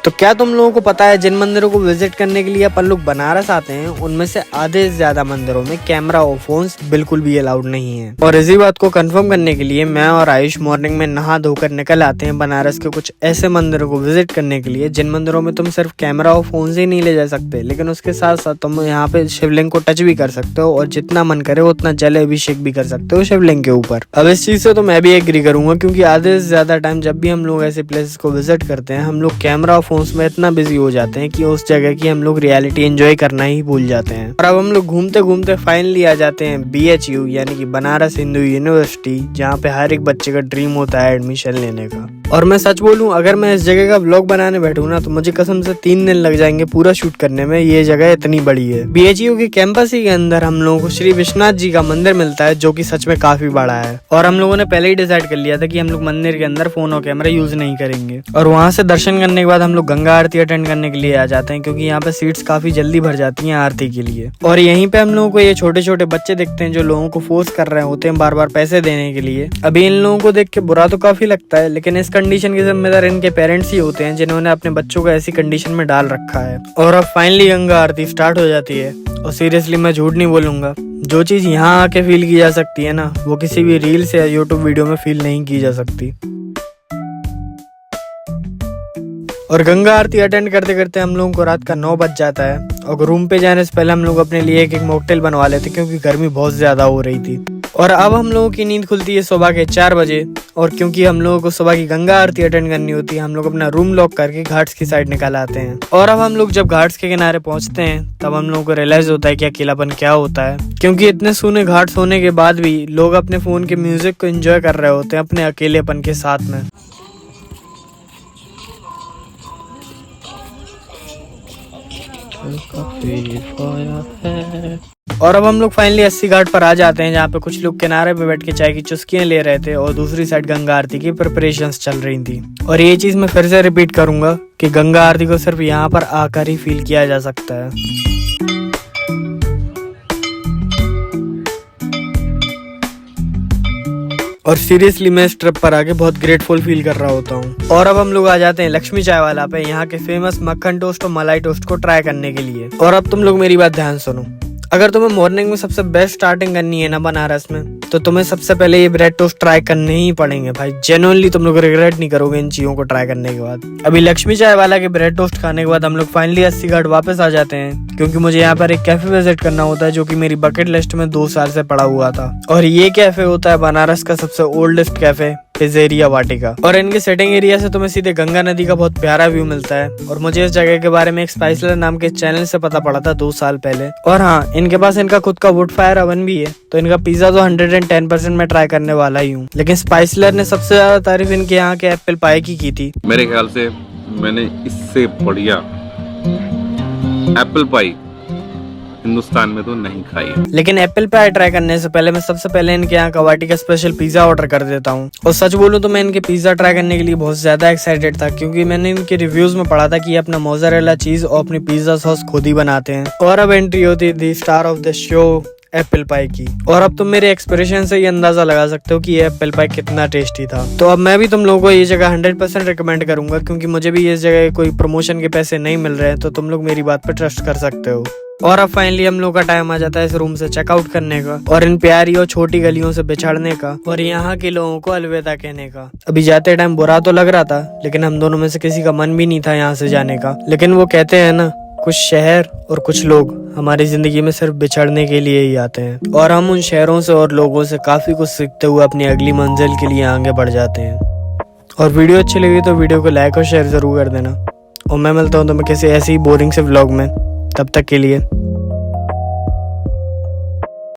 तो क्या तुम लोगों को पता है जिन मंदिरों को विजिट करने के लिए अपन लोग बनारस आते हैं उनमें से आधे से ज्यादा मंदिरों में कैमरा और फोन्स बिल्कुल भी अलाउड नहीं है। और इसी बात को कंफर्म करने के लिए मैं और आयुष मॉर्निंग में नहा धोकर निकल आते हैं बनारस के कुछ ऐसे मंदिरों को विजिट करने के लिए जिन मंदिरों में तुम सिर्फ कैमरा और फोन से ही नहीं ले जा सकते, लेकिन उसके साथ साथ तुम यहाँ पे शिवलिंग को टच भी कर सकते हो और जितना मन करे उतना जल अभिषेक भी कर सकते हो शिवलिंग के ऊपर। अब इस चीज से तो मैं भी एग्री करूंगा, क्योंकि आधे से ज्यादा टाइम जब भी हम लोग ऐसे प्लेसेस को विजिट करते हैं हम लोग कैमरा और फोन्स में इतना बिजी हो जाते हैं कि उस जगह की हम लोग रियलिटी एंजॉय करना ही भूल जाते हैं। और अब हम लोग घूमते घूमते फाइनली आ जाते हैं BHU यानी कि बनारस हिंदू यूनिवर्सिटी, जहाँ पे हर एक बच्चे का ड्रीम होता है एडमिशन लेने का। और मैं सच बोलूं, अगर मैं इस जगह का व्लॉग बनाने बैठूं ना तो मुझे कसम से 3 दिन लग जाएंगे पूरा शूट करने में। ये जगह इतनी बड़ी है। BHU के कैंपस ही के अंदर हम लोगों को श्री विश्वनाथ जी का मंदिर मिलता है, जो कि सच में काफी बड़ा है। और हम लोगों ने पहले ही डिसाइड कर लिया था कि हम लोग मंदिर के अंदर फोन और कैमरा यूज नहीं करेंगे। और वहाँ से दर्शन करने के बाद हम लोग गंगा आरती अटेंड करने के लिए आ जाते हैं, क्योंकि यहाँ पे सीट्स काफी जल्दी भर जाती हैं आरती के लिए। और यहीं पे हम लोगों को ये छोटे छोटे बच्चे दिखते हैं जो लोगों को फोर्स कर रहे होते हैं बार बार पैसे देने के लिए। अभी इन लोगों को देख के बुरा तो काफी लगता है, लेकिन इस कंडीशन के जिम्मेदार इनके पेरेंट्स ही होते हैं जिन्होंने अपने बच्चों को ऐसी कंडीशन में डाल रखा है। और अब फाइनली गंगा आरती स्टार्ट हो जाती है। और सीरियसली मैं झूठ नहीं बोलूंगा, जो चीज यहाँ आके फील की जा सकती है ना, वो किसी भी रील्स या यूट्यूब वीडियो में फील नहीं की जा सकती। और गंगा आरती अटेंड करते करते हम लोगों को रात का 9 बज जाता है। और रूम पे जाने से पहले हम लोग अपने लिए एक मॉकटेल बनवा लेते, क्योंकि गर्मी बहुत ज्यादा हो रही थी। और अब हम लोगों की नींद खुलती है सुबह के 4 बजे। और क्योंकि हम लोगों को सुबह की गंगा आरती अटेंड करनी होती है, हम लोग अपना रूम लॉक करके घाट्स की साइड निकल आते हैं। और अब हम लोग जब घाट्स के किनारे पहुंचते हैं तब हम लोगों को रियलाइज होता है कि अकेलापन क्या होता है, क्योंकि इतने सूने घाट्स होने के बाद भी लोग अपने फोन के म्यूजिक को एंजॉय कर रहे होते हैं अपने अकेलेपन के साथ में। और अब हम लोग फाइनली 80 घाट पर आ जाते हैं, जहाँ पे कुछ लोग किनारे पे बैठ के चाय की चुस्कियां ले रहे थे और दूसरी साइड गंगा आरती की प्रिपरेशंस चल रही थी। और ये चीज मैं फिर से रिपीट करूंगा कि गंगा आरती को सिर्फ यहाँ पर आकर ही फील किया जा सकता है। और सीरियसली मैं इस ट्रिप पर आके बहुत ग्रेटफुल फील कर रहा होता हूँ। और अब हम लोग आ जाते हैं लक्ष्मी चाय वाला पे, यहाँ के फेमस मक्खन टोस्ट और मलाई टोस्ट को ट्राई करने के लिए। और अब तुम लोग मेरी बात ध्यान सुनो, अगर तुम्हें मॉर्निंग में सबसे बेस्ट स्टार्टिंग करनी है ना बनारस में, तो तुम्हें सबसे पहले ये ब्रेड टोस्ट ट्राई करने ही पड़ेंगे भाई। जेन्युइनली तुम लोग रिग्रेट नहीं करोगे इन चीजों को ट्राई करने के बाद। अभी लक्ष्मी चाय वाला के ब्रेड टोस्ट खाने के बाद हम लोग फाइनली 80 घाट वापस आ जाते हैं, क्योंकि मुझे यहाँ पर एक कैफे विजिट करना होता है जो कि मेरी बकेट लिस्ट में 2 साल से पड़ा हुआ था। और ये कैफे होता है बनारस का सबसे ओल्डेस्ट कैफे, पिज़्ज़ेरिया वाटिका। और इनके सेटिंग एरिया से तुम्हें सीधे गंगा नदी का बहुत प्यारा व्यू मिलता है। और मुझे इस जगह के बारे में एक स्पाइसलर नाम के चैनल से पता पड़ा था 2 साल पहले। और हाँ, इनके पास इनका खुद का वुड फायर ओवन भी है, तो इनका पिज्जा तो 110% मैं ट्राई करने वाला ही हूँ। लेकिन स्पाइसलर ने सबसे ज्यादा तारीफ इनके यहाँ के एप्पल पाई की थी। मेरे ख्याल से मैंने इससे बढ़िया एप्पल पाई हिंदुस्तान में तो नहीं खाई है। लेकिन एप्पल पाई ट्राई करने से पहले मैं सबसे पहले इनके यहाँ का वाटिका स्पेशल पिज्जा ऑर्डर कर देता हूँ। और सच बोलूं तो मैं इनके पिज्जा ट्राई करने के लिए बहुत ज्यादा एक्साइटेड था, क्योंकि मैंने इनके रिव्यूज में पढ़ा था कि ये अपना मोज़रेला चीज और अपनी पिज्जा सॉस खुद ही बनाते हैं। और अब एंट्री होती थी star of the show apple pie की। और अब तुम मेरे एक्सप्रेशन से ये अंदाजा लगा सकते हो कि ये एप्पल पाई कितना टेस्टी था। तो अब मैं भी तुम लोगों को ये जगह 100% रिकमेंड करूंगा, क्योंकि मुझे भी इस जगह कोई प्रमोशन के पैसे नहीं मिल रहे हैं, तो तुम लोग मेरी बात पे ट्रस्ट कर सकते हो। और अब फाइनली हम लोग का टाइम आ जाता है इस रूम से चेकआउट करने का और इन प्यारी और छोटी गलियों से बिछड़ने का और यहाँ के लोगों को अलविदा कहने का। अभी जाते टाइम बुरा तो लग रहा था, लेकिन हम दोनों में से किसी का मन भी नहीं था यहाँ से जाने का। लेकिन वो कहते हैं ना, कुछ शहर और कुछ लोग हमारी जिंदगी में सिर्फ बिछड़ने के लिए ही आते हैं। और हम उन शहरों से और लोगों से काफी कुछ सीखते हुए अपनी अगली मंजिल के लिए आगे बढ़ जाते हैं। और वीडियो अच्छी लगी तो वीडियो को लाइक और शेयर जरूर कर देना। और मैं मिलता हूँ तुम्हें किसी ऐसे ही बोरिंग से व्लॉग में। तब तक के लिए